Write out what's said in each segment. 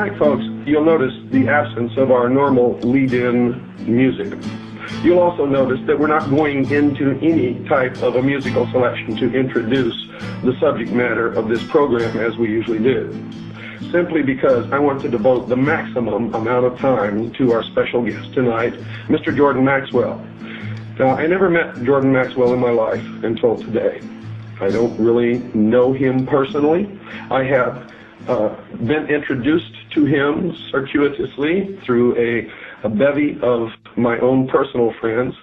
Tonight, folks, you'll notice the absence of our normal lead-in music. You'll also notice that we're not going into any type of a musical selection to introduce the subject matter of this program as we usually do, simply because I want to devote the maximum amount of time to our special guest tonight, Mr. Jordan Maxwell. Now, I never met Jordan Maxwell in my life until today. I don't really know him personally. I have been introduced to him circuitously through a bevy of my own personal friends,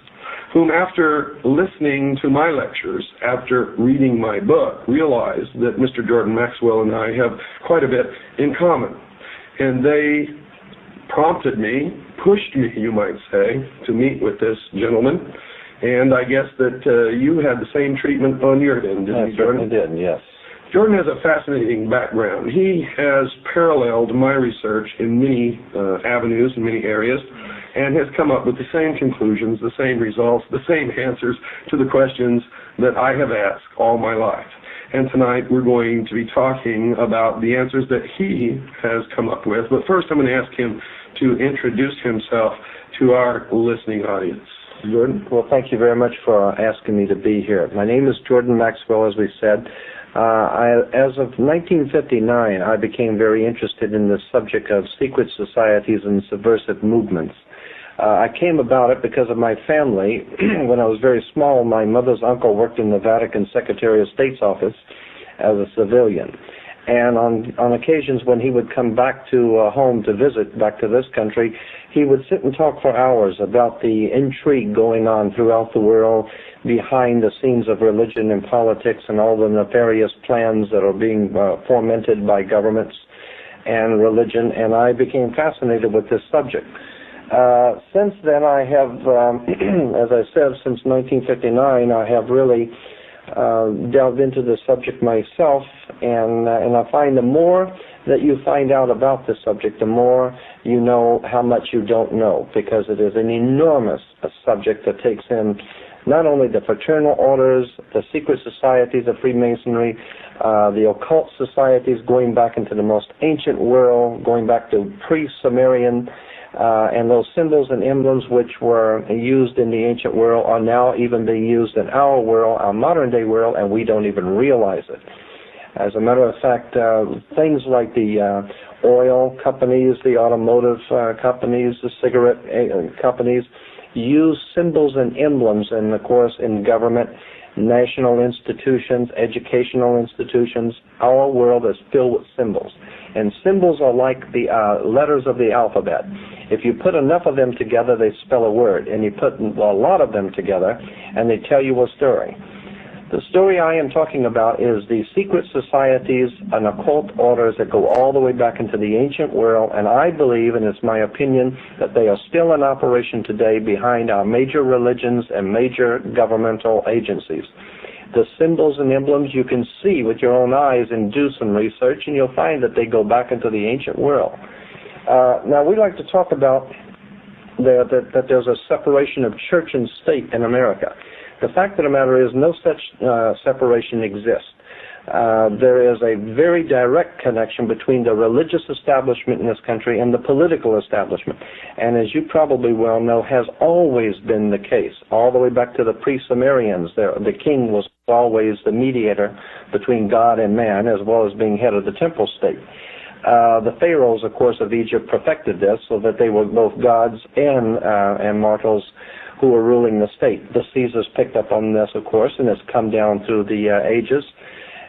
whom after listening to my lectures, after reading my book, realized that Mr. Jordan Maxwell and I have quite a bit in common. And they prompted me, pushed me, you might say, to meet with this gentleman. And I guess that you had the same treatment on your end, didn't you, Jordan? I certainly did, yes. Jordan has a fascinating background. He has paralleled my research in many avenues, in many areas, and has come up with the same conclusions, the same results, the same answers to the questions that I have asked all my life. And tonight we're going to be talking about the answers that he has come up with. But first I'm going to ask him to introduce himself to our listening audience. Jordan? Well, thank you very much for asking me to be here. My name is Jordan Maxwell, as we said. As of 1959, I became very interested in the subject of secret societies and subversive movements. I came about it because of my family. When I was very small, my mother's uncle worked in the Vatican Secretary of State's office as a civilian. And on occasions when he would come back to home to visit, back to this country, he would sit and talk for hours about the intrigue going on throughout the world, behind the scenes of religion and politics and all the nefarious plans that are being fomented by governments and religion, and I became fascinated with this subject. Since then, I have, as I said, since 1959, I have really delved into the subject myself, and I find the more that you find out about this subject, the more you know how much you don't know, because it is an enormous subject that takes in not only the fraternal orders, the secret societies of Freemasonry, the occult societies going back into the most ancient world, going back to pre-Sumerian, and those symbols and emblems which were used in the ancient world are now even being used in our world, our modern-day world, and we don't even realize it. As a matter of fact, things like the oil companies, the automotive companies, the cigarette companies, use symbols and emblems, and of course in government, national institutions, educational institutions. Our world is filled with symbols. And symbols are like the letters of the alphabet. If you put enough of them together, they spell a word. And you put a lot of them together, and they tell you a story. The story I am talking about is the secret societies and occult orders that go all the way back into the ancient world, and I believe, and it's my opinion, that they are still in operation today behind our major religions and major governmental agencies. The symbols and emblems you can see with your own eyes and do some research, and you'll find that they go back into the ancient world. Now, we like to talk about that there's a separation of church and state in America. The fact of the matter is no such separation exists. There is a very direct connection between the religious establishment in this country and the political establishment. And as you probably well know, has always been the case. All the way back to the pre-Sumerians, the king was always the mediator between God and man, as well as being head of the temple state. The pharaohs, of course, of Egypt perfected this so that they were both gods and mortals who were ruling the state. The Caesars picked up on this, of course, and it's come down through the ages.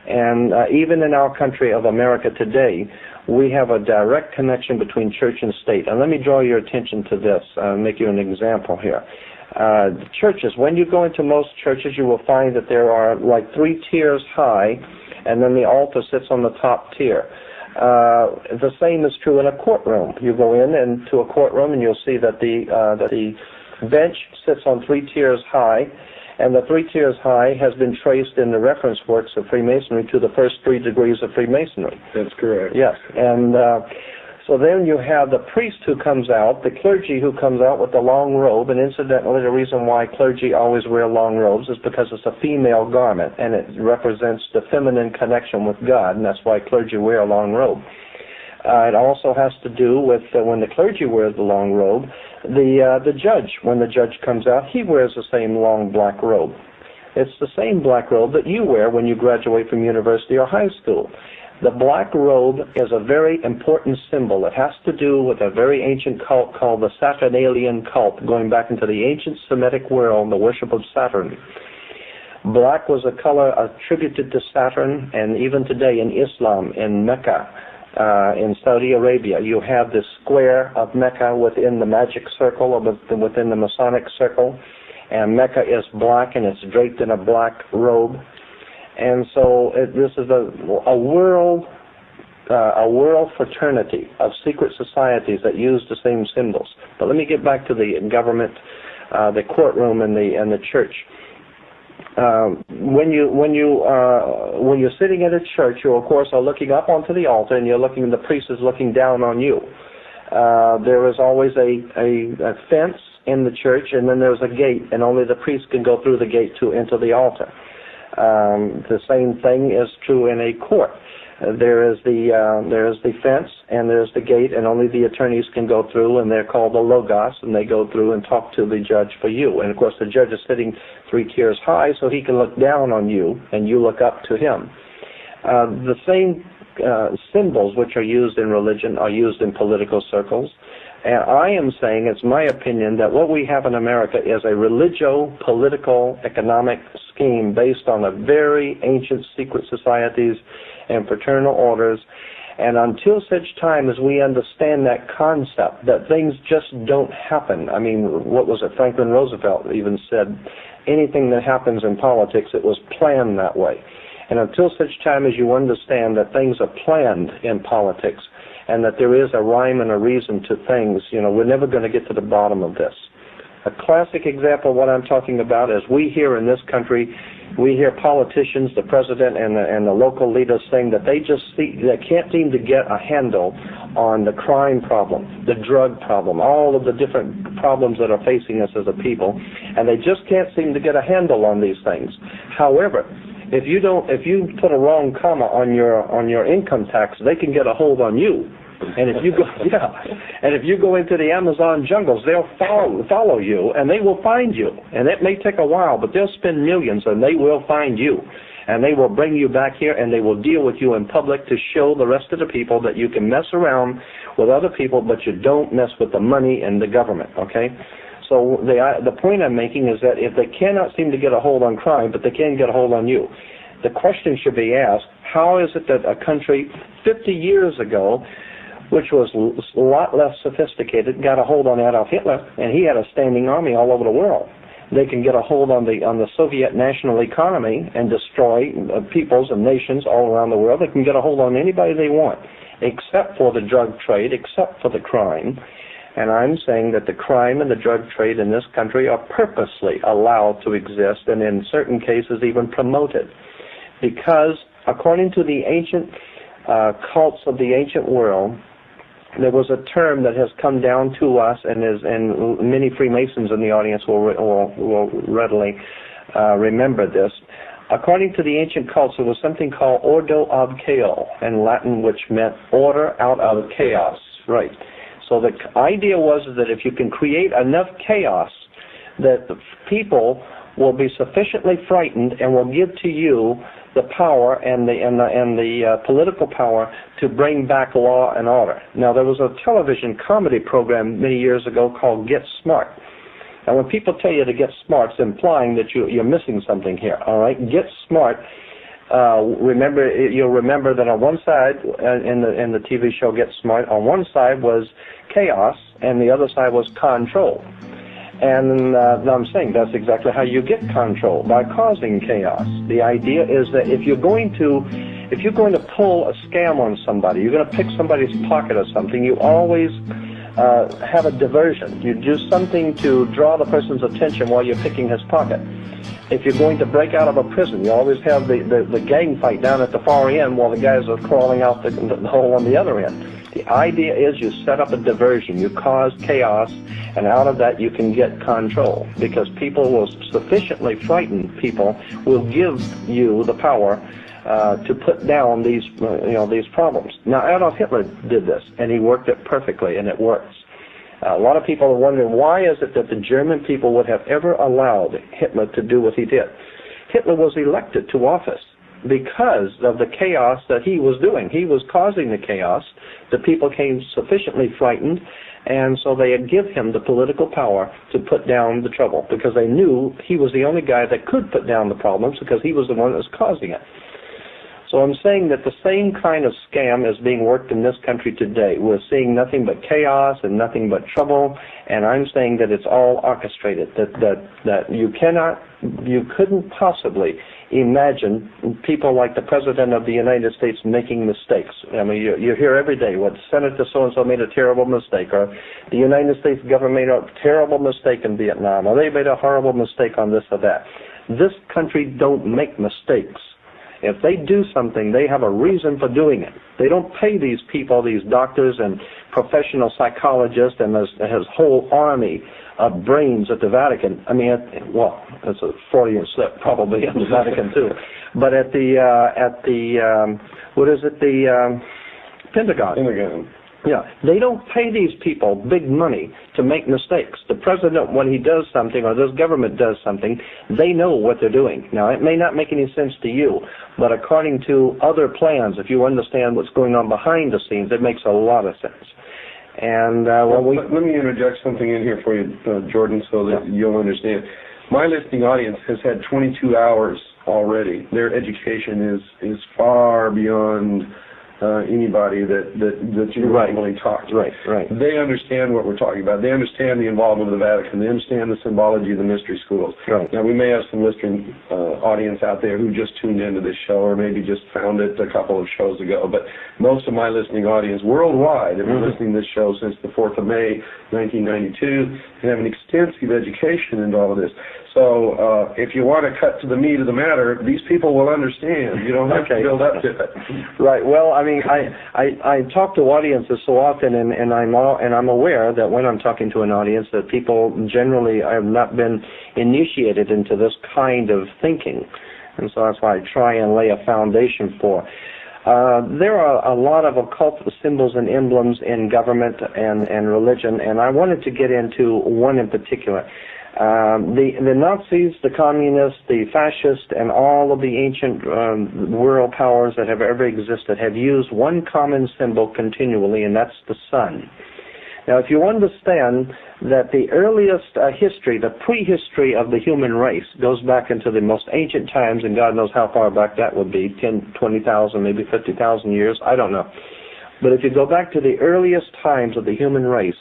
And even in our country of America today, we have a direct connection between church and state. And let me draw your attention to this, make you an example here. Churches, when you go into most churches, you will find that there are like 3 tiers high, and then the altar sits on the top tier. The same is true in a courtroom. You go into a courtroom, and you'll see that the bench sits on 3 tiers high, and the 3 tiers high has been traced in the reference works of Freemasonry to the first 3 degrees of Freemasonry. That's correct. Yes, and so then you have the priest who comes out, the clergy who comes out with the long robe, and incidentally the reason why clergy always wear long robes is because it's a female garment, and it represents the feminine connection with God, and that's why clergy wear a long robe. It also has to do with when the clergy wears the long robe. The judge, when the judge comes out, he wears the same long black robe. It's the same black robe that you wear when you graduate from university or high school. The black robe is a very important symbol. It has to do with a very ancient cult called the Saturnalian cult, going back into the ancient Semitic world, the worship of Saturn. Black was a color attributed to Saturn, and even today in Islam, in Mecca, in Saudi Arabia, you have this square of Mecca within the magic circle, or within the Masonic circle, and Mecca is black, and it's draped in a black robe. And so this is a world fraternity of secret societies that use the same symbols. But let me get back to the government, the courtroom, and the church. When you're sitting at a church, you of course are looking up onto the altar, and the priest is looking down on you. There is always a fence in the church, and then there's a gate, and only the priest can go through the gate to enter the altar. The same thing is true in a court. There is the fence, and there's the gate, and only the attorneys can go through, and they're called the logos, and they go through and talk to the judge for you. And of course the judge is sitting 3 tiers high, so he can look down on you, and you look up to him. The same symbols which are used in religion are used in political circles. And I am saying, it's my opinion, that what we have in America is a religio-political economic scheme based on a very ancient secret societies and fraternal orders. And until such time as we understand that concept, that things just don't happen. I mean, what was it? Franklin Roosevelt even said, anything that happens in politics, it was planned that way. And until such time as you understand that things are planned in politics, and that there is a rhyme and a reason to things, we're never going to get to the bottom of this. A classic example of what I'm talking about is we here in this country, we hear politicians, the president and the local leaders saying that they can't seem to get a handle on the crime problem, the drug problem, all of the different problems that are facing us as a people, and they just can't seem to get a handle on these things. However, if you put a wrong comma on your income tax, they can get a hold on you. And if you go into the Amazon jungles, they'll follow you, and they will find you. And it may take a while, but they'll spend millions, and they will find you. And they will bring you back here, and they will deal with you in public to show the rest of the people that you can mess around with other people, but you don't mess with the money and the government, okay? So the point I'm making is that if they cannot seem to get a hold on crime, but they can get a hold on you, the question should be asked, how is it that a country 50 years ago, which was a lot less sophisticated, got a hold on Adolf Hitler, and he had a standing army all over the world. They can get a hold on the Soviet national economy and destroy peoples and nations all around the world. They can get a hold on anybody they want, except for the drug trade, except for the crime. And I'm saying that the crime and the drug trade in this country are purposely allowed to exist, and in certain cases even promoted. Because according to the ancient cults of the ancient world, there was a term that has come down to us, and many Freemasons in the audience will readily remember this. According to the ancient cults, there was something called ordo ab chaos in Latin, which meant order out of chaos. Right. So the idea was that if you can create enough chaos, that the people will be sufficiently frightened and will give to you the power and the political power to bring back law and order. Now, there was a television comedy program many years ago called Get Smart. And when people tell you to get smart, it's implying that you're missing something here. All right, Get Smart. You'll remember that on one side in the TV show Get Smart, on one side was chaos, and the other side was control. And I'm saying that's exactly how you get control, by causing chaos. The idea is that if you're going to pull a scam on somebody, you're going to pick somebody's pocket or something, you always have a diversion. You do something to draw the person's attention while you're picking his pocket. If you're going to break out of a prison, you always have the gang fight down at the far end while the guys are crawling out the hole on the other end. The idea is you set up a diversion, you cause chaos, and out of that you can get control, because people will sufficiently frighten people, will give you the power to put down these these problems. Now Adolf Hitler did this, and he worked it perfectly, and it works. A lot of people are wondering, why is it that the German people would have ever allowed Hitler to do what he did? Hitler was elected to office because of the chaos that he was doing. He was causing the chaos. The people came sufficiently frightened, and so they had give him the political power to put down the trouble, because they knew he was the only guy that could put down the problems, because he was the one that was causing it. So I'm saying that the same kind of scam is being worked in this country today. We're seeing nothing but chaos and nothing but trouble, and I'm saying that it's all orchestrated, that you couldn't possibly imagine people like the President of the United States making mistakes. I mean, you hear every day, what, Senator so-and-so made a terrible mistake, or the United States government made a terrible mistake in Vietnam, or they made a horrible mistake on this or that. This country don't make mistakes. If they do something, they have a reason for doing it. They don't pay these people, these doctors and professional psychologists and his whole army of brains at the Vatican. I mean, that's a Freudian slip probably at the Vatican too. But at the Pentagon. Pentagon. Yeah, they don't pay these people big money to make mistakes. The president, when he does something, or this government does something, they know what they're doing. Now, it may not make any sense to you, but according to other plans, if you understand what's going on behind the scenes, it makes a lot of sense. And let me interject something in here for you, Jordan, so that you'll understand. My listening audience has had 22 hours already. Their education is far beyond anybody that you normally talk to. Right. They understand what we're talking about. They understand the involvement of the Vatican. They understand the symbology of the mystery schools. Right. Now, we may have some listening audience out there who just tuned into this show, or maybe just found it a couple of shows ago, but most of my listening audience worldwide have been listening to this show since the 4th of May, 1992, and have an extensive education into all of this. So if you want to cut to the meat of the matter, these people will understand. You don't have to build up to it. Right. Well, I mean, I talk to audiences so often, and I'm aware that when I'm talking to an audience, that people generally have not been initiated into this kind of thinking, and so that's why I try and lay a foundation for. There are a lot of occult symbols and emblems in government and religion, and I wanted to get into one in particular. The Nazis, the communists, the fascists, and all of the ancient world powers that have ever existed have used one common symbol continually, and that's the sun. Now, if you understand that the earliest history, the prehistory of the human race, goes back into the most ancient times, and God knows how far back that would be, 10, 20,000, maybe 50,000 years, I don't know. But if you go back to the earliest times of the human race,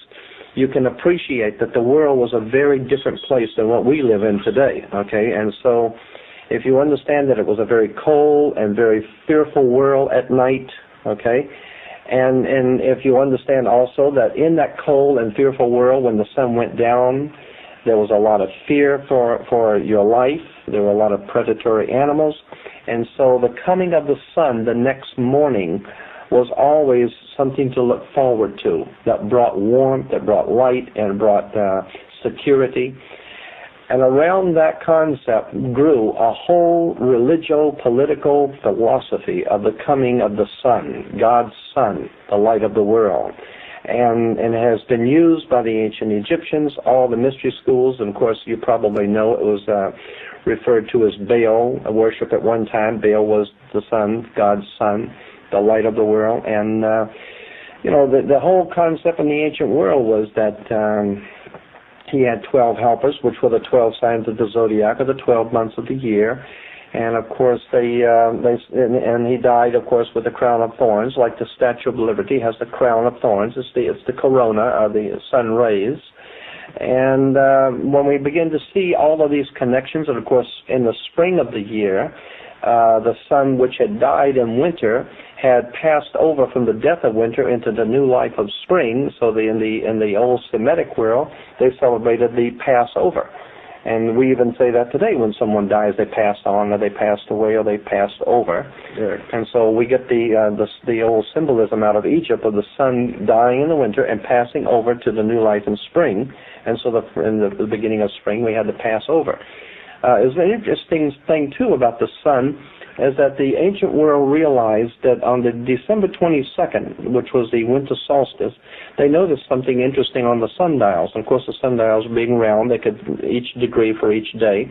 you can appreciate that the world was a very different place than what we live in today, okay? And so if you understand that it was a very cold and very fearful world at night, okay? And if you understand also that in that cold and fearful world, when the sun went down, there was a lot of fear for your life. There were a lot of predatory animals. And so the coming of the sun the next morning was always something to look forward to, that brought warmth, that brought light, and brought security. And around that concept grew a whole religio-political philosophy of the coming of the sun, God's sun, the light of the world. And it has been used by the ancient Egyptians, all the mystery schools, and of course you probably know it was referred to as Baal, a worship at one time. Baal was the sun, God's sun, the light of the world. And, the whole concept in the ancient world was that he had 12 helpers, which were the 12 signs of the zodiac, or the 12 months of the year. And, of course, and he died, of course, with a crown of thorns, like the Statue of Liberty has the crown of thorns. It's the corona, or the sun rays. And when we begin to see all of these connections, and, of course, in the spring of the year, the sun, which had died in winter, had passed over from the death of winter into the new life of spring. So in the old Semitic world, they celebrated the Passover. And we even say that today when someone dies, they passed on, or they passed away, or they passed over. Yeah. And so we get the old symbolism out of Egypt of the sun dying in the winter and passing over to the new life in spring. And so in the beginning of spring, we had the Passover. It's an interesting thing, too, about the sun. is that the ancient world realized that on the December 22nd, which was the winter solstice, they noticed something interesting on the sundials. And of course, the sundials being round, they could each degree for each day.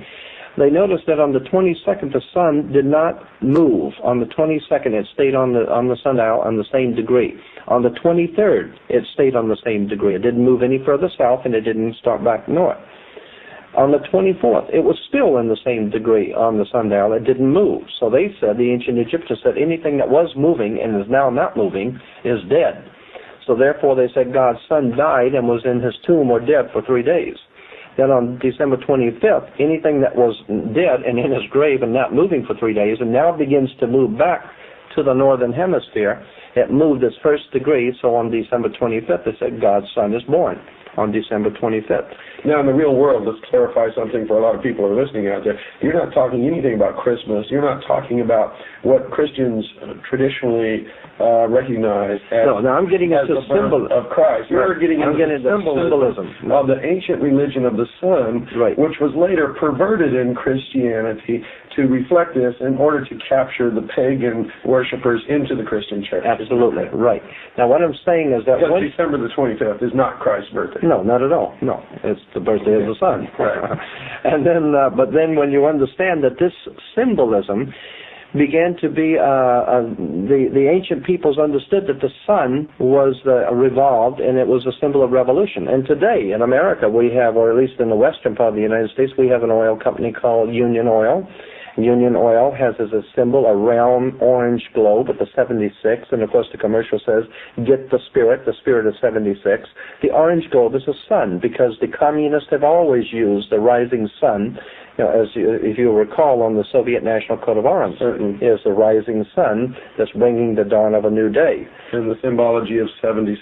They noticed that on the 22nd, the sun did not move. On the 22nd, it stayed on the sundial on the same degree. On the 23rd, it stayed on the same degree. It didn't move any further south, and it didn't start back north. On the 24th, it was still in the same degree on the sundial. It didn't move. So they said, the ancient Egyptians said, anything that was moving and is now not moving is dead. So therefore, they said God's son died and was in his tomb or dead for 3 days. Then on December 25th, anything that was dead and in his grave and not moving for 3 days and now begins to move back to the northern hemisphere, it moved its first degree. So on December 25th, they said God's son is born on December 25th. Now, in the real world, let's clarify something for a lot of people who are listening out there. You're not talking anything about Christmas. You're not talking about what Christians traditionally recognize as, I'm getting as into the birth of Christ. You're getting into symbolism of the ancient religion of the sun, right, which was later perverted in Christianity to reflect this in order to capture the pagan worshipers into the Christian church. Absolutely, right. Now, what I'm saying is that December the 25th is not Christ's birthday. No, not at all. No, it's the birthday of the sun. Right. And then, but then when you understand that this symbolism began to be, the ancient peoples understood that the sun was revolved, and it was a symbol of revolution. And today in America we have, or at least in the western part of the United States, we have an oil company called Union Oil. Union Oil has as a symbol a round orange globe with the 76, and of course the commercial says, get the spirit of 76. The orange globe is a sun, because the communists have always used the rising sun. If you recall, on the Soviet National Coat of Arms, is the rising sun that's bringing the dawn of a new day. And the symbology of 76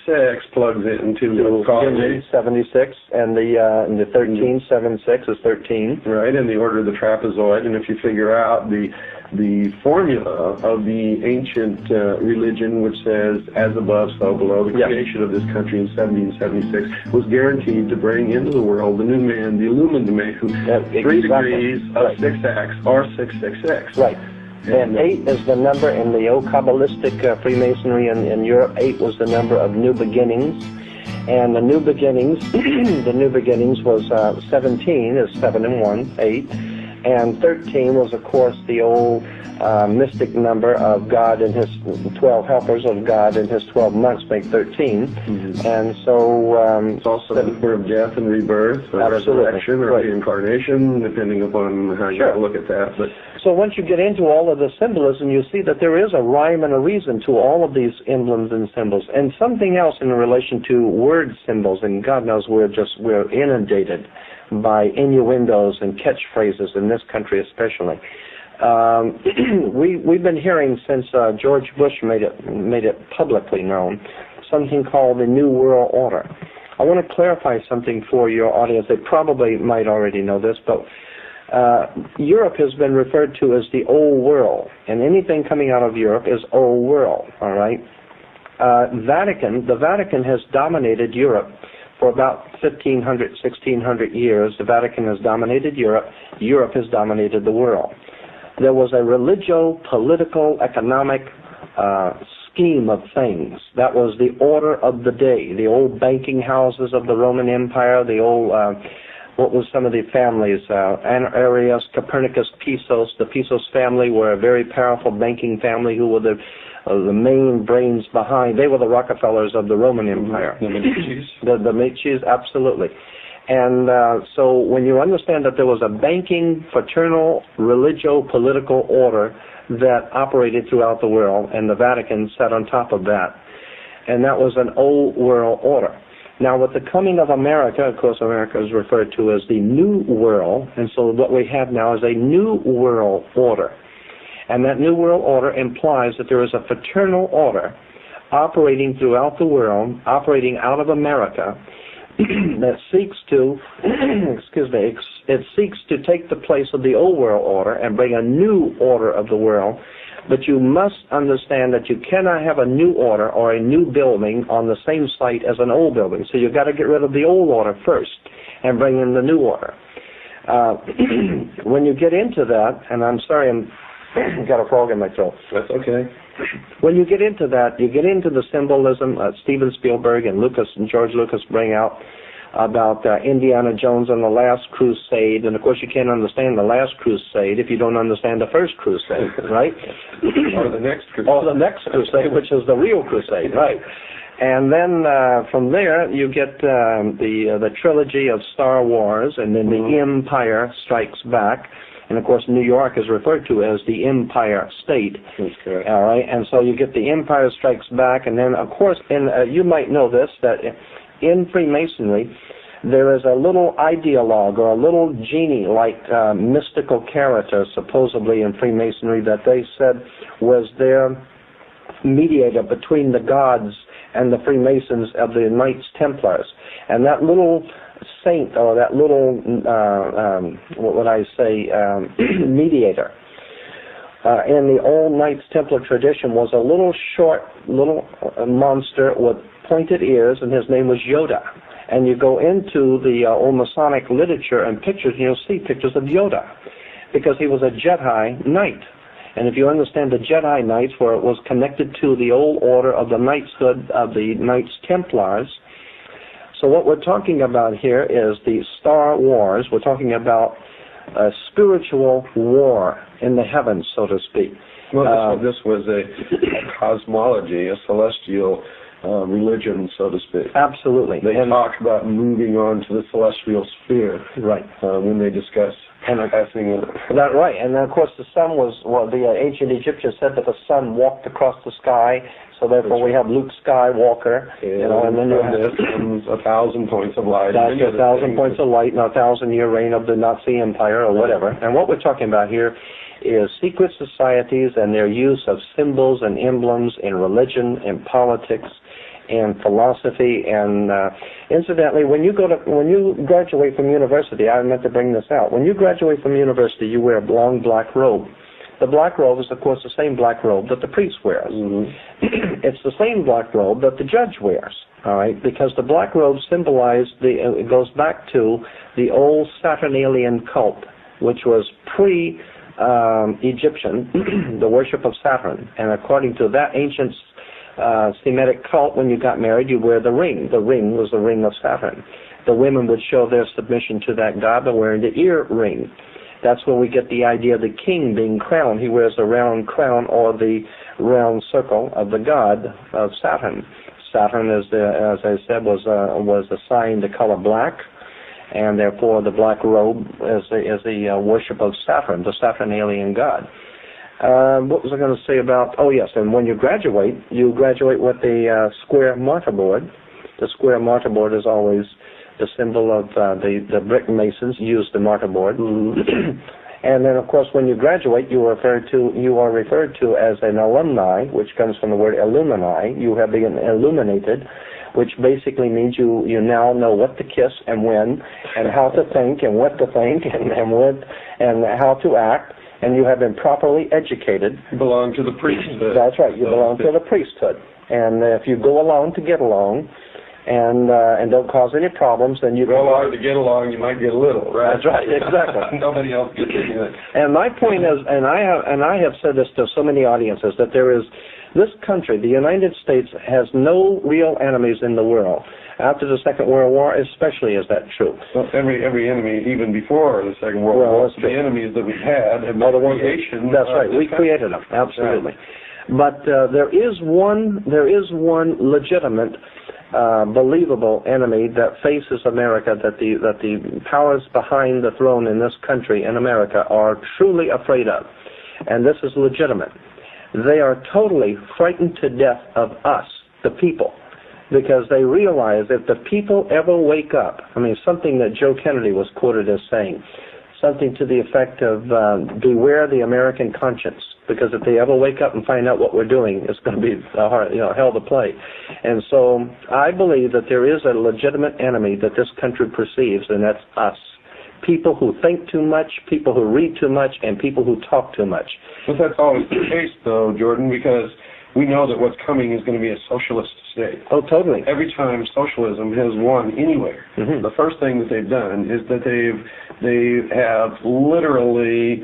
plugs it into the 76, and the 13, 76 is 13. Right, and the order of the trapezoid. And if you figure out the formula of the ancient religion, which says, as above, so below, the creation of this country in 1776 was guaranteed to bring into the world the new man, the illumined man, 3 degrees of 6x are 666. Right. And 8 is the number in the old Kabbalistic Freemasonry in Europe. 8 was the number of new beginnings. And the new beginnings, was 17 is 7 and 1, 8. And 13 was, of course, the old mystic number of God and his 12 helpers, of God and his 12 monks make 13. Mm-hmm. And so it's also the number of death and rebirth, or resurrection, or reincarnation, depending upon how you look at that. But so once you get into all of the symbolism, you see that there is a rhyme and a reason to all of these emblems and symbols. And something else in relation to word symbols, and God knows we're inundated by innuendos and catchphrases in this country especially. We've been hearing since George Bush made it publicly known, something called the New World Order. I want to clarify something for your audience. They probably might already know this, but Europe has been referred to as the Old World, and anything coming out of Europe is Old World, all right? The Vatican has dominated Europe for about 1,500, 1,600 years. The Vatican has dominated Europe. Europe has dominated the world. There was a religio-political, economic scheme of things. That was the order of the day. The old banking houses of the Roman Empire, the old, what was some of the families? Arius, Copernicus, Pisos. The Pisos family were a very powerful banking family who were the main brains behind. They were the Rockefellers of the Roman Empire. The Medicis. The Medicis, absolutely. And so when you understand that there was a banking, fraternal, religio-political order that operated throughout the world, and the Vatican sat on top of that, and that was an old world order. Now, with the coming of America, of course, America is referred to as the New World, and so what we have now is a New World Order. And that New World Order implies that there is a fraternal order operating throughout the world, operating out of America, that seeks to, it seeks to take the place of the old world order and bring a new order of the world. But you must understand that you cannot have a new order or a new building on the same site as an old building. So you've got to get rid of the old order first and bring in the new order. When you get into that, and I'm sorry I'm Got a frog in my throat. That's okay. When you get into that, you get into the symbolism Steven Spielberg and George Lucas bring out about Indiana Jones and the Last Crusade, and of course you can't understand the Last Crusade if you don't understand the First Crusade, right? Or the next crusade. Or the next crusade, which is the real crusade, right? And then from there you get the trilogy of Star Wars, and then the Empire Strikes Back. And, of course, New York is referred to as the Empire State. That's correct. All right, and so you get the Empire Strikes Back, and then, of course, you might know this, that in Freemasonry, there is a little ideologue or a little genie-like mystical character, supposedly in Freemasonry, that they said was their mediator between the gods and the Freemasons of the Knights Templars. And that little saint, or that little, what would I say, mediator, in the old Knights Templar tradition was a little short, monster with pointed ears, and his name was Yoda. And you go into the old Masonic literature and pictures, and you'll see pictures of Yoda, because he was a Jedi Knight. And if you understand the Jedi Knights, where it was connected to the old order of the knighthood of the Knights Templars. So what we're talking about here is the Star Wars. We're talking about a spiritual war in the heavens, so to speak. Well, this was a cosmology, a celestial religion, so to speak. Absolutely. They talk about moving on to the celestial sphere, right? When they discuss passing it. That right, and then of course the sun was. Well, the ancient Egyptians said that the sun walked across the sky, so therefore we have Luke Skywalker, and then you have 1,000 points of light. That's 1,000 points of light, and a 1,000-year reign of the Nazi Empire, or whatever. And what we're talking about here is secret societies and their use of symbols and emblems in religion, in politics, and philosophy. And incidentally, when you graduate from university, I meant to bring this out. When you graduate from university, you wear a long black robe. The black robe is, of course, the same black robe that the priest wears. It's the same black robe that the judge wears. All right, because the black robe symbolized it goes back to the old Saturnalian cult, which was pre-Egyptian, the worship of Saturn. And according to that ancient Semitic cult, when you got married, you wear the ring. The ring was the ring of Saturn. The women would show their submission to that god by wearing the earring. That's where we get the idea of the king being crowned. He wears the round crown or the round circle of the god of Saturn. Saturn, as I said, was assigned the color black, and therefore the black robe is the worship of Saturn, the Saturnalian god. What was I going to say about? Oh yes, and when you graduate with the square mortarboard. The square mortarboard is always the symbol of the brick masons use the mortarboard. And then, of course, when you graduate, you are referred to as an alumni, which comes from the word illumini. You have been illuminated, which basically means you now know what to kiss and when, and how to think and what to think and how to act. And you have been properly educated. You belong to the priesthood. That's right. You belong to the priesthood. And if you go along to get along, and don't cause any problems, then you go along to get along. You might get a little, right? That's right. Exactly. Nobody else gets anything. And my point is, and I have said this to so many audiences, that there is this country, the United States, has no real enemies in the world. After the Second World War, especially, is that true? Well, every enemy, even before the Second World War, the enemies that we've had have been creation. That's right. We created them. Absolutely. Right. But there is one legitimate, believable enemy that faces America, that the powers behind the throne in this country, in America, are truly afraid of. And this is legitimate. They are totally frightened to death of us, the people, because they realize if the people ever wake up, something that Joe Kennedy was quoted as saying, something to the effect of beware the American conscience, because if they ever wake up and find out what we're doing, it's going to be hell to play. And so I believe that there is a legitimate enemy that this country perceives, and that's us. People who think too much, people who read too much, and people who talk too much. But that's always the case, though, Jordan, because we know that what's coming is going to be a socialist state. Oh, totally. Every time socialism has won anywhere, the first thing that they've done is that they have literally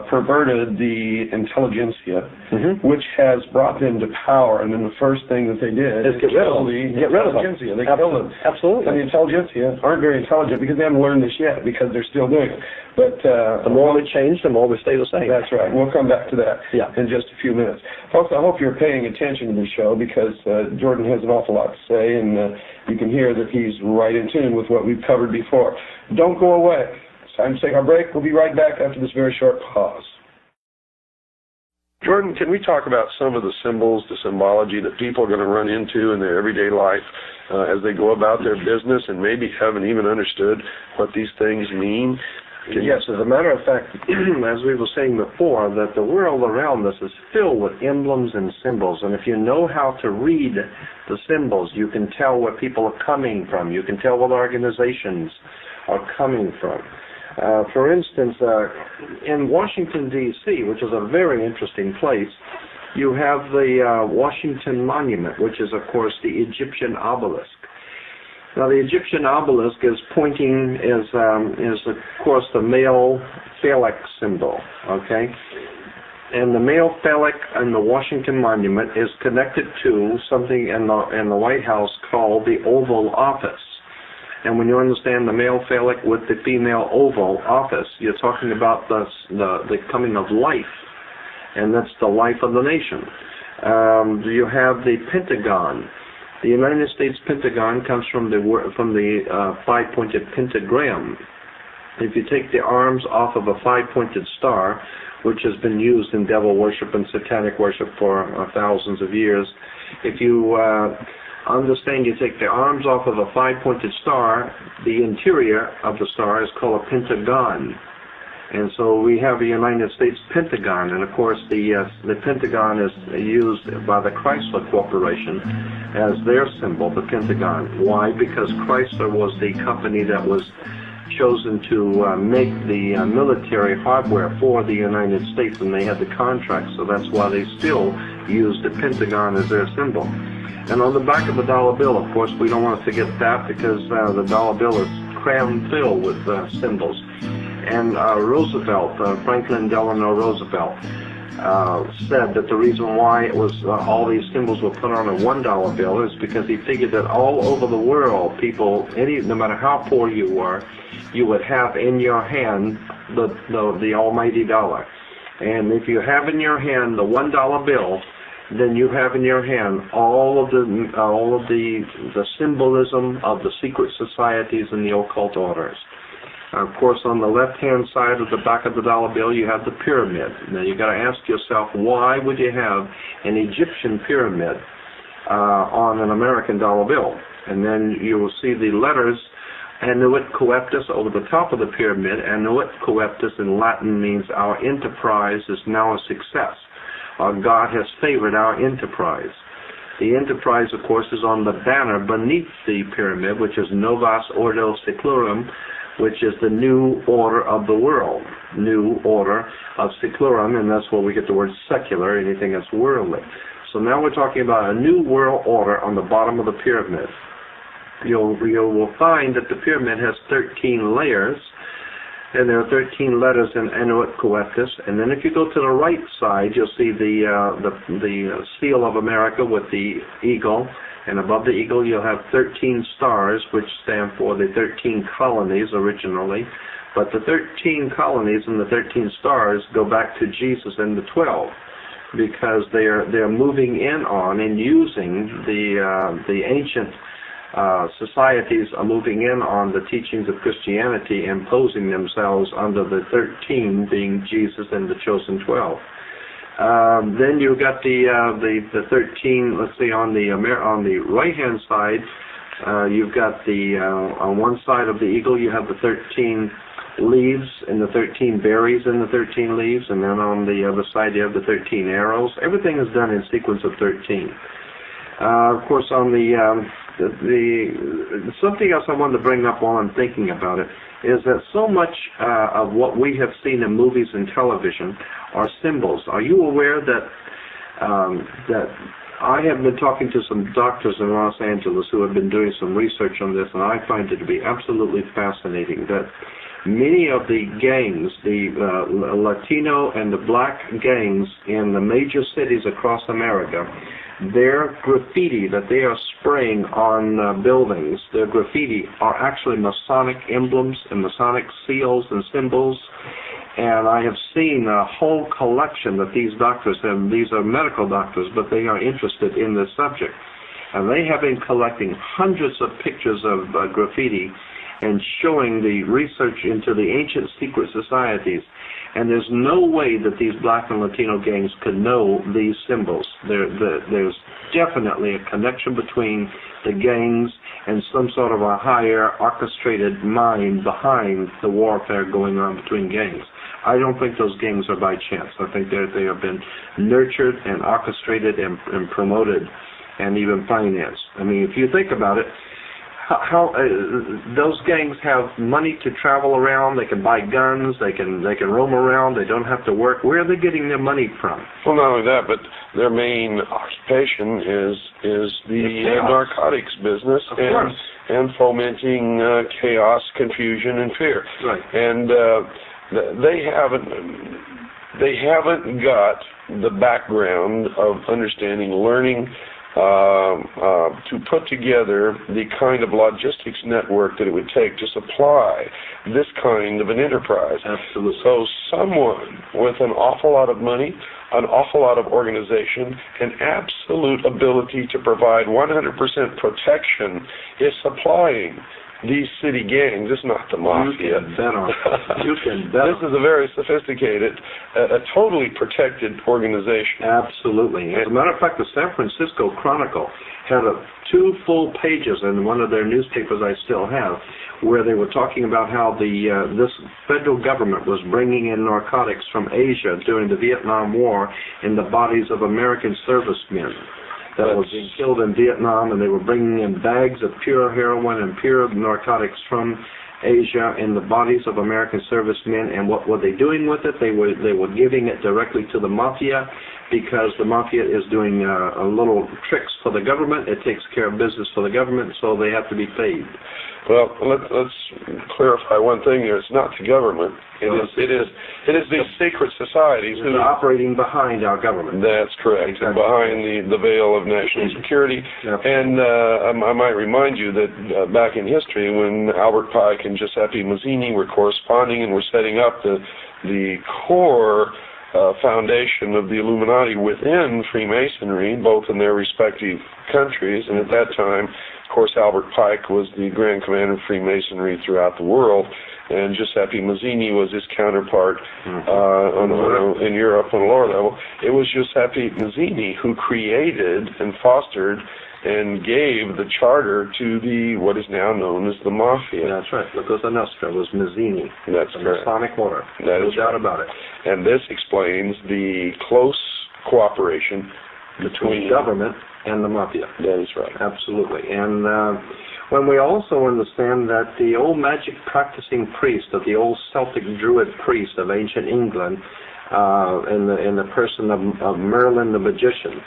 perverted the intelligentsia, Mm-hmm. which has brought them to power. And then the first thing that they did is get rid of kill them. the Get rid of them. intelligentsia. They killed them. Absolutely. And the intelligentsia aren't very intelligent because they haven't learned this yet, because they're still doing it. But The more we change, the more we stay the same. that's right. We'll come back to that Yeah. in just a few minutes. Folks, I hope you're paying attention to the show, because Jordan has an awful lot to say, and you can hear that he's right in tune with what we've covered before. Don't go away. It's time to take our break. We'll be right back after this very short pause. Jordan, can we talk about some of the symbols, the symbology that people are going to run into in their everyday life as they go about their business and maybe haven't even understood what these things mean? Yes, as a matter of fact, as we were saying before, that the world around us is filled with emblems and symbols, and if you know how to read the symbols, you can tell where people are coming from. You can tell what organizations are coming from. For instance, in Washington, D.C., which is a very interesting place, you have the Washington Monument, which is, of course, the Egyptian obelisk. Now, the Egyptian obelisk is pointing, is of course, the male phallic symbol, okay? And the male phallic in the Washington Monument is connected to something in the White House called the Oval Office. And when you understand the male phallic with the female Oval Office, you're talking about the coming of life, and that's the life of the nation. You have the Pentagon. The United States Pentagon comes from the five-pointed pentagram. If you take the arms off of a five-pointed star, which has been used in devil worship and satanic worship for thousands of years, if you understand, you take the arms off of a five-pointed star, the interior of the star is called a pentagon. And so we have the United States Pentagon, and of course the Pentagon is used by the Chrysler Corporation as their symbol, the Pentagon. Why? Because Chrysler was the company that was chosen to make the military hardware for the United States, and they had the contract, so that's why they still use the Pentagon as their symbol. And on the back of the dollar bill, of course, we don't want to forget that, because the dollar bill is crammed filled with symbols. And Roosevelt, Franklin Delano Roosevelt, said that the reason why it was all these symbols were put on a $1 bill is because he figured that all over the world, people, no matter how poor you were, you would have in your hand the almighty dollar. And if you have in your hand the $1 bill, then you have in your hand all of the symbolism of the secret societies and the occult orders. Of course, on the left-hand side of the back of the dollar bill, you have the pyramid. Now, you got to ask yourself, why would you have an Egyptian pyramid on an American dollar bill? And then you will see the letters Annuit Coeptus over the top of the pyramid. Annuit Coeptus in Latin means our enterprise is now a success. God has favored our enterprise. The enterprise, of course, is on the banner beneath the pyramid, which is Novus Ordo Seclorum, which is the new order of the world, new order of seclorum, and that's where we get the word secular, anything that's worldly. So now we're talking about a new world order on the bottom of the pyramid. You will find that the pyramid has 13 layers, and there are 13 letters in Annuit Coeptus. And then if you go to the right side, you'll see the seal of America with the eagle. And above the eagle, you'll have 13 stars, which stand for the 13 colonies originally. But the 13 colonies and the 13 stars go back to Jesus and the 12, because they're moving in on and using the ancient societies are moving in on the teachings of Christianity, imposing themselves under the 13 being Jesus and the chosen 12. Then you've got the 13. Let's see, on the right hand side, you've got on one side of the eagle you have the 13 leaves and the 13 berries and the 13 leaves, and then on the other side you have the 13 arrows. Everything is done in sequence of 13. Of course, on something else I wanted to bring up while I'm thinking about it is that so much of what we have seen in movies and television are symbols. Are you aware that I have been talking to some doctors in Los Angeles who have been doing some research on this, and I find it to be absolutely fascinating that Many of the gangs, the Latino and the black gangs in the major cities across America, their graffiti that they are spraying on buildings, their graffiti are actually Masonic emblems and Masonic seals and symbols. And I have seen a whole collection that these doctors, and these are medical doctors, but they are interested in this subject. And they have been collecting hundreds of pictures of graffiti and showing the research into the ancient secret societies. And there's no way that these black and Latino gangs could know these symbols. There's definitely a connection between the gangs and some sort of a higher orchestrated mind behind the warfare going on between gangs. I don't think those gangs are by chance. I think they have been nurtured and orchestrated and promoted and even financed. I mean, if you think about it, how those gangs have money to travel around, they can buy guns, they can roam around, they don't have to work. Where are they getting their money from? Well, not only that, but their main occupation is the narcotics business and fomenting chaos, confusion, and fear. Right. And they haven't got the background of understanding, learning, to put together the kind of logistics network that it would take to supply this kind of an enterprise. Absolutely. So someone with an awful lot of money, an awful lot of organization, and absolute ability to provide 100% protection is supplying these city gangs. It's not the mafia. You can bet on it. You can bet. This is a very sophisticated, a totally protected organization. Absolutely. As a matter of fact, the San Francisco Chronicle had 2 full pages in one of their newspapers I still have, where they were talking about how this federal government was bringing in narcotics from Asia during the Vietnam War in the bodies of American servicemen that were being killed in Vietnam, and they were bringing in bags of pure heroin and pure narcotics from Asia in the bodies of American servicemen. And what were they doing with it? They were giving it directly to the mafia, because the mafia is doing a little tricks for the government. It takes care of business for the government, so they have to be paid. Well, let's clarify one thing here. It's not the government. It is these secret societies who are operating behind our government. That's correct, exactly. And behind the veil of national security. Yep. And I might remind you that back in history, when Albert Pike and Giuseppe Mazzini were corresponding and were setting up the core foundation of the Illuminati within Freemasonry, both in their respective countries, and at that time, of course, Albert Pike was the Grand Commander of Freemasonry throughout the world, and Giuseppe Mazzini was his counterpart in Europe on a lower level. It was Giuseppe Mazzini who created and fostered and gave the charter to what is now known as the Mafia. That's right. La Cosa Nostra was Mazzini. That's the correct. Masonic order. That is no doubt about it. And this explains the close cooperation between government and the Mafia. That is right. Absolutely. And when we also understand that the old magic practicing priest, of the old Celtic Druid priest of ancient England, in the person of Merlin the magician,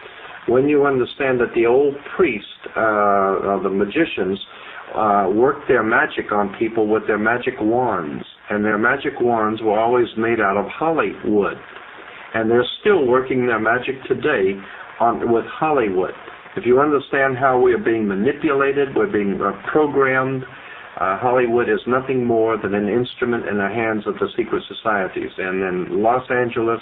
when you understand that the old priest, the magicians, worked their magic on people with their magic wands, and their magic wands were always made out of holly wood, and they're still working their magic today with Hollywood. If you understand how we are being manipulated, we're being programmed, Hollywood is nothing more than an instrument in the hands of the secret societies. And in Los Angeles,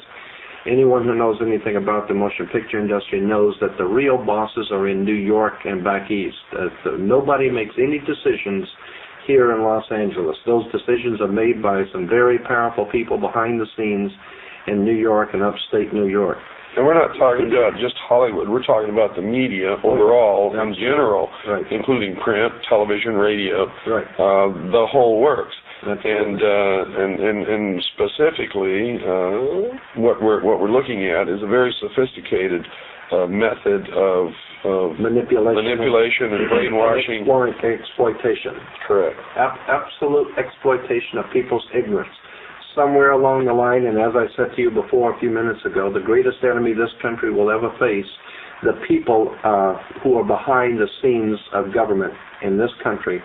anyone who knows anything about the motion picture industry knows that the real bosses are in New York and back east. Nobody makes any decisions here in Los Angeles. Those decisions are made by some very powerful people behind the scenes in New York and upstate New York. And we're not talking about just Hollywood. We're talking about the media overall, in general, right, including print, television, radio, right, the whole works. And specifically, what we're looking at is a very sophisticated method of manipulation and brainwashing, exploitation. Correct. Absolute exploitation of people's ignorance. Somewhere along the line, and as I said to you before a few minutes ago, the greatest enemy this country will ever face, the people who are behind the scenes of government in this country,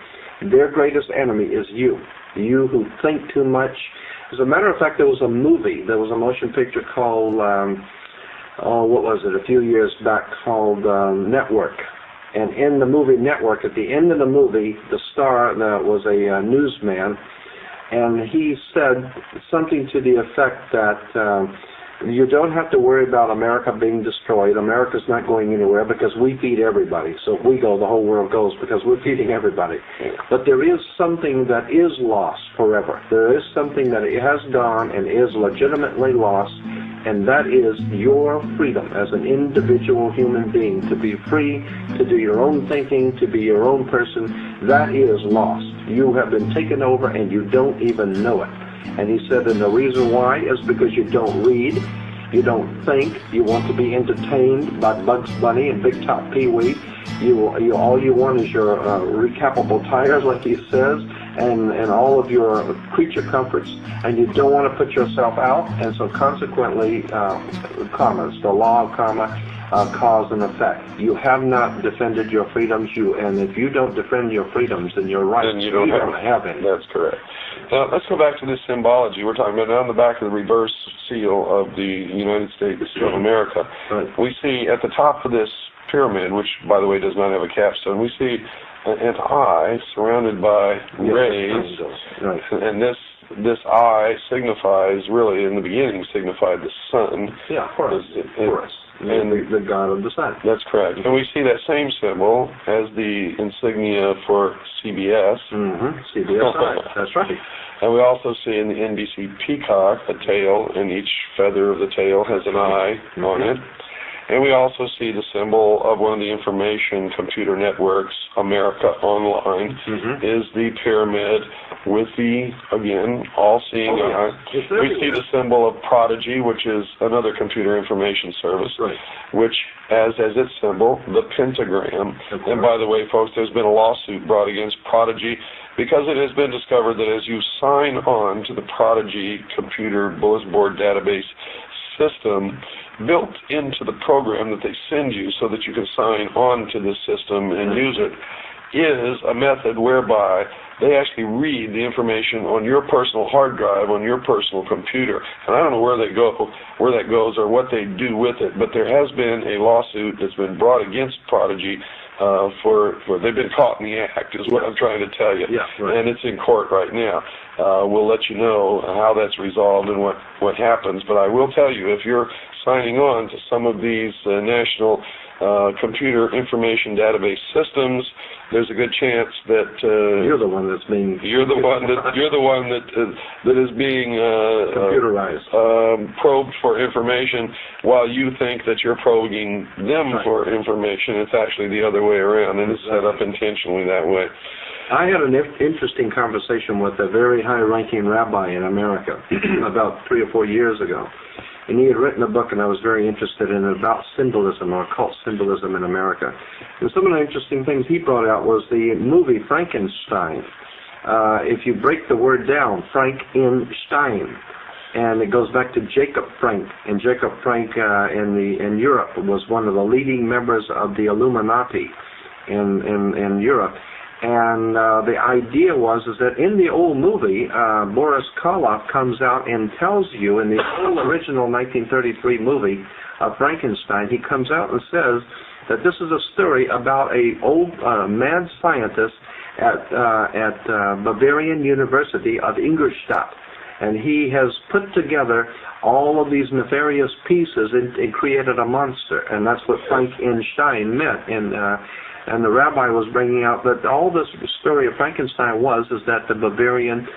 their greatest enemy is you. You who think too much. As a matter of fact, there was a movie, there was a motion picture called, what was it, a few years back, called Network. And in the movie Network, at the end of the movie, the star was a newsman, and he said something to the effect that you don't have to worry about America being destroyed. America's not going anywhere because we feed everybody. So if we go, the whole world goes because we're feeding everybody. But there is something that is lost forever. There is something that has gone and is legitimately lost, and that is your freedom as an individual human being to be free, to do your own thinking, to be your own person. That is lost. You have been taken over and you don't even know it. And he said, and the reason why is because you don't read, you don't think, you want to be entertained by Bugs Bunny and Big Top Pee-wee. All you want is your recapable tires, like he says, and all of your creature comforts, and you don't want to put yourself out, and so consequently, karmas, the law of karma, cause and effect. You have not defended your freedoms, and if you don't defend your freedoms and your rights, then you don't have any. That's correct. Let's go back to this symbology. We're talking about on the back of the reverse seal of the United States of America. Right. We see at the top of this pyramid, which, by the way, does not have a capstone, we see an eye surrounded by rays, right. And this eye signifies, really, in the beginning, signified the sun. Yeah, Horus. And the god of the sun. That's correct. And we see that same symbol as the insignia for CBS. Mm-hmm. CBS eye. That's right. And we also see in the NBC peacock a tail, and each feather of the tail has an eye on it. And we also see the symbol of one of the information computer networks, America Online, is the pyramid with the, again, all-seeing eye. We see the symbol of Prodigy, which is another computer information service, which has as its symbol the pentagram. And by the way, folks, there's been a lawsuit brought against Prodigy because it has been discovered that as you sign on to the Prodigy computer bulletin board database system, built into the program that they send you so that you can sign on to this system and use it, is a method whereby they actually read the information on your personal hard drive, on your personal computer. And I don't know where that goes or what they do with it, but there has been a lawsuit that's been brought against Prodigy for they've been caught in the act, is what I'm trying to tell you. And it's in court right now. We'll let you know how that's resolved and what happens. But I will tell you, if you're signing on to some of these national computer information database systems, there's a good chance that you're the one that's being that is being computerized, probed for information, while you think that you're probing them for information. It's actually the other way around, and it's set up intentionally that way. I had an interesting conversation with a very high-ranking rabbi in America about 3 or 4 years ago. And he had written a book, and I was very interested in it, about symbolism, or occult symbolism in America. And some of the interesting things he brought out was the movie Frankenstein. If you break the word down, Frankenstein, and it goes back to Jacob Frank. And Jacob Frank in Europe was one of the leading members of the Illuminati in Europe. And the idea was that in the old movie, Boris Karloff comes out and tells you, in the old original 1933 movie of Frankenstein, he comes out and says that this is a story about a old mad scientist at Bavarian University of Ingolstadt. And he has put together all of these nefarious pieces and created a monster. And that's what Frankenstein meant. And the rabbi was bringing out that all this story of Frankenstein is that the Bavarian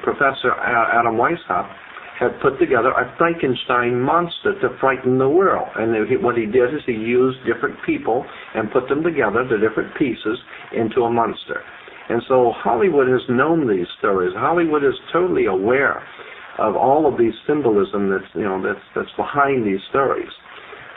professor Adam Weishaupt had put together a Frankenstein monster to frighten the world. And what he did is he used different people and put them together, the different pieces, into a monster. And so Hollywood has known these stories. Hollywood is totally aware of all of these symbolism that's behind these stories.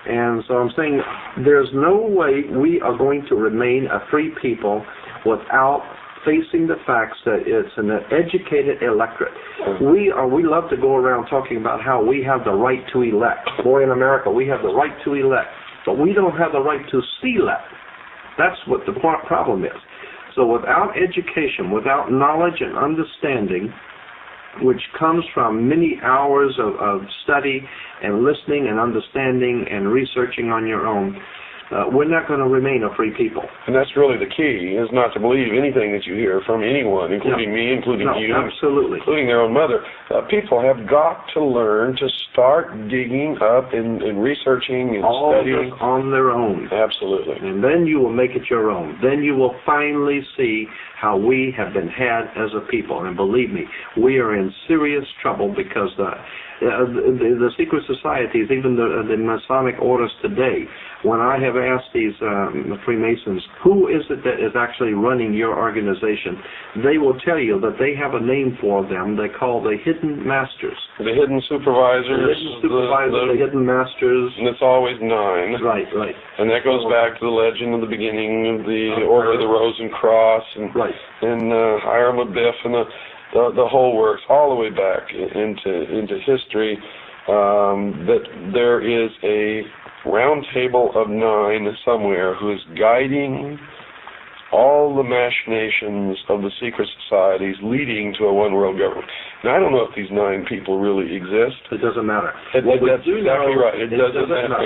And so I'm saying there's no way we are going to remain a free people without facing the facts that it's an educated electorate. We love to go around talking about how we have the right to elect. Boy, in America, we have the right to elect, but we don't have the right to select. That's what the problem is. So without education, without knowledge and understanding, which comes from many hours of study and listening and understanding and researching on your own, we're not going to remain a free people. And that's really the key, is not to believe anything that you hear from anyone, including me, including you, absolutely, including their own mother. People have got to learn to start digging up and researching and studying. All on their own. Absolutely. And then you will make it your own. Then you will finally see how we have been had as a people. And believe me, we are in serious trouble because the secret societies, even the Masonic orders today, when I have asked these Freemasons, who is it that is actually running your organization, they will tell you that they have a name for them they call the hidden masters. The hidden supervisors. The hidden supervisors, the hidden masters. And it's always 9. Right. And that goes back to the legend of the beginning of the Order of the Rose and Cross, and Hiram Abiff, and the whole works, all the way back into history, that there is a round table of 9 somewhere who is guiding all the machinations of the secret societies leading to a one-world government. Now, I don't know if these 9 people really exist. It doesn't matter. That's exactly right. It doesn't matter.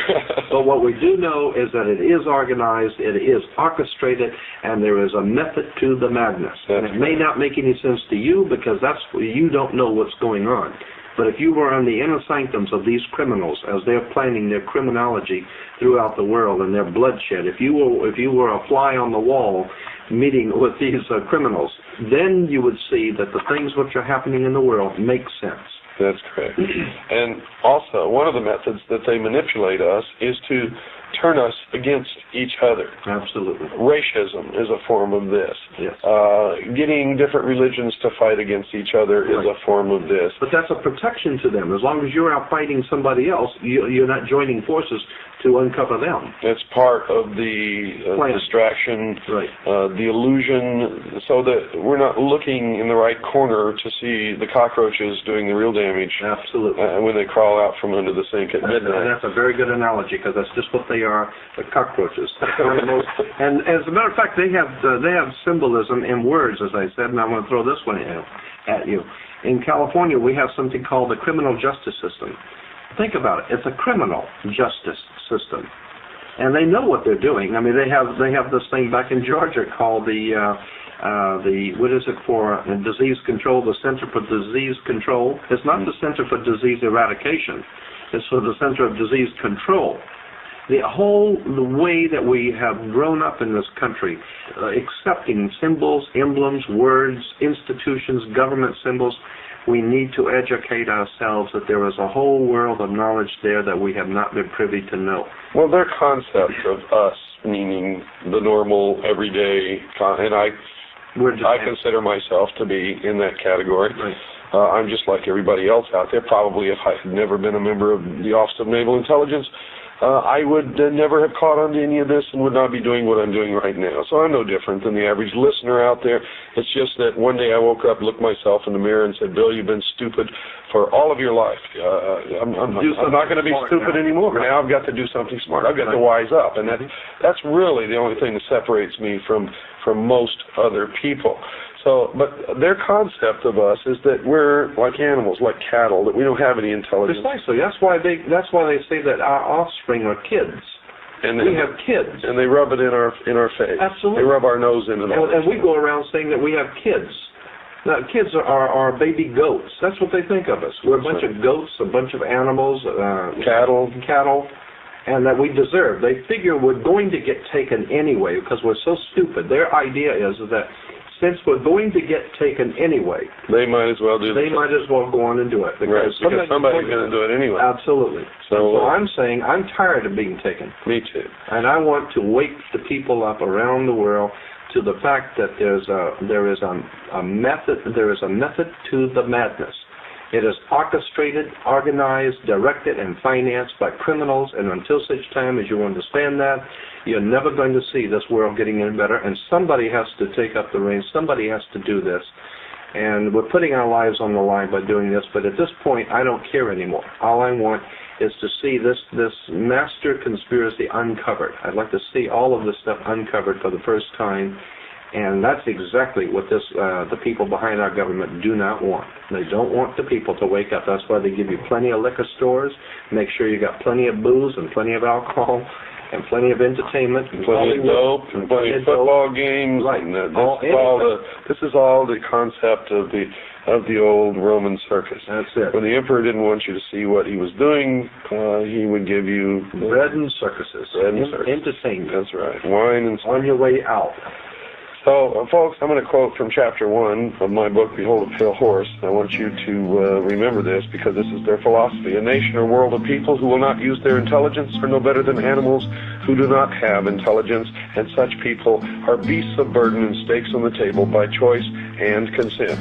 But what we do know is that it is organized, it is orchestrated, and there is a method to the madness. And it may not make any sense to you because you don't know what's going on. But if you were in the inner sanctums of these criminals as they're planning their criminology throughout the world and their bloodshed, if you were a fly on the wall meeting with these criminals, then you would see that the things which are happening in the world make sense. That's correct. And also, one of the methods that they manipulate us is to turn us against each other. Absolutely. Racism is a form of this. Yes. Getting different religions to fight against each other is a form of this. But that's a protection to them. As long as you're out fighting somebody else, you're not joining forces to uncover them. It's part of the distraction, the illusion, so that we're not looking in the right corner to see the cockroaches doing the real damage. Absolutely. When they crawl out from under the sink at midnight. And that's a very good analogy, because that's just what they are, the cockroaches. And as a matter of fact, they have symbolism in words, as I said, and I want to throw this one at you. In California, we have something called the criminal justice system. Think about it. It's a criminal justice system. And they know what they're doing. I mean, they have this thing back in Georgia called the what is it for disease control, the Center for Disease Control. It's not the Center for Disease Eradication. It's for the Center of Disease Control. The way that we have grown up in this country, accepting symbols, emblems, words, institutions, government symbols, we need to educate ourselves that there is a whole world of knowledge there that we have not been privy to know. Well, their concept of us, meaning the normal, everyday, and I consider myself to be in that category. Right. I'm just like everybody else out there. Probably if I had never been a member of the Office of Naval Intelligence, I would never have caught on to any of this and would not be doing what I'm doing right now. So I'm no different than the average listener out there. It's just that one day I woke up, looked myself in the mirror and said, Bill, you've been stupid for all of your life. I'm not going to be stupid anymore. Now I've got to do something smart. I've got to wise up. And that's really the only thing that separates me from most other people. So, but their concept of us is that we're like animals, like cattle, that we don't have any intelligence. Precisely. That's why they say that our offspring are kids. And we have kids. And they rub it in our face. Absolutely. They rub our nose in it. And we go around saying that we have kids. Now, kids are baby goats. That's what they think of us. We're a bunch of goats, a bunch of animals, cattle, and that we deserve. They figure we're going to get taken anyway because we're so stupid. Their idea is that since we're going to get taken anyway, they might as well might as well go on and do it. Because somebody's going to do it anyway. Absolutely. So I'm saying I'm tired of being taken. Me too. And I want to wake the people up around the world to the fact that there is a method to the madness. It is orchestrated, organized, directed, and financed by criminals, and until such time as you understand that, you're never going to see this world getting any better, and somebody has to take up the reins. Somebody has to do this. And we're putting our lives on the line by doing this, but at this point, I don't care anymore. All I want is to see this master conspiracy uncovered. I'd like to see all of this stuff uncovered for the first time, And that's exactly what the people behind our government do not want. They don't want the people to wake up. That's why they give you plenty of liquor stores, make sure you got plenty of booze and plenty of alcohol and plenty of entertainment. And plenty of dope and plenty of football games. Right. And this is all the concept of the old Roman circus. That's it. When the emperor didn't want you to see what he was doing, he would give you bread and circuses. Entertainment. That's right. Wine and on your way out. So, folks, I'm going to quote from Chapter 1 of my book, Behold a Pale Horse. I want you to remember this because this is their philosophy. A nation or world of people who will not use their intelligence are no better than animals who do not have intelligence, and such people are beasts of burden and stakes on the table by choice and consent.